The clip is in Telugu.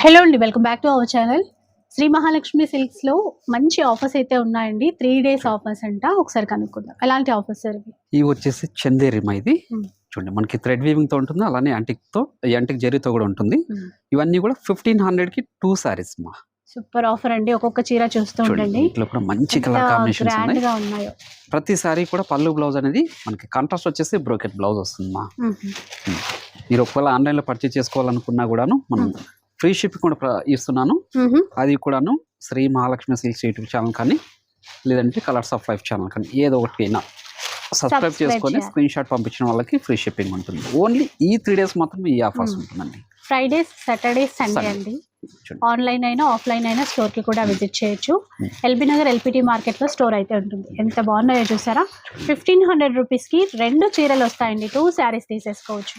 హలో అండి, welcome back to our channel. Shri Mahalakshmi silks లో మంచి ఆఫర్స్ అయితే ఉన్నాయండి. 3 days ఆఫర్స్ అంట. ఒకసారి కనుక్కుందాం ఎలాంటి ఆఫర్స్ సార్ ఇవి. ఇవి వచ్చేసి చందేరిమా. ఇది చూడండి, మనకి థ్రెడ్ వీవింగ్ తో ఉంటుంది, అలానే యాంటిక్ జరీతో కూడా ఉంటుంది. ఇవన్నీ కూడా 1500 కి 2 sarees మా. సూపర్ ఆఫర్ అండి. ఒక్కొక్క చీర చూస్తూ ఉండండి, ఇంట్లో కూడా మంచి కలర్ కాంబినేషన్స్ ఉన్నాయి. ప్రతి సారీ కూడా పళ్ళు బ్లౌజ్ అనేది మనకి కాంట్రాస్ట్ వచ్చేసి బ్రోకెట్ బ్లౌజ్ వస్తుంది మా. మీరు ఒకవేళ ఆన్లైన్ లో పర్చేస్ చేసుకోవాలనుకున్నా కూడాను మనం ఫ్రీ షిప్పింగ్ కూడా ఇస్తున్నాను. అది కూడాను Shri Mahalakshmi silks YouTube channel కానీ లేదంటే కలర్స్ ఆఫ్ లైఫ్ ఛానల్ కానీ ఏదో ఒకటి అయినా సబ్స్క్రైబ్ చేసుకొని స్క్రీన్ షాట్ పంపించిన వాళ్ళకి ఫ్రీ షిప్పింగ్ ఉంటుంది. ఓన్లీ ఈ 3 days మాత్రం ఈ ఆఫర్స్ ఉంటుందండి. ఫ్రైడే, సాటర్డే, సండే అండి. ఆన్లైన్ అయినా ఆఫ్లైన్ అయినా స్టోర్ కి కూడా విజిట్ చేయొచ్చు. ఎల్బీ నగర్ ఎల్పిటి మార్కెట్ లో స్టోర్ అయితే ఉంటుంది. ఎంత బాగున్నాయో చూసారా. 1500 రూపీస్ కి 2 చీరలు వస్తాయండి. 2 sarees తీసేసుకోవచ్చు.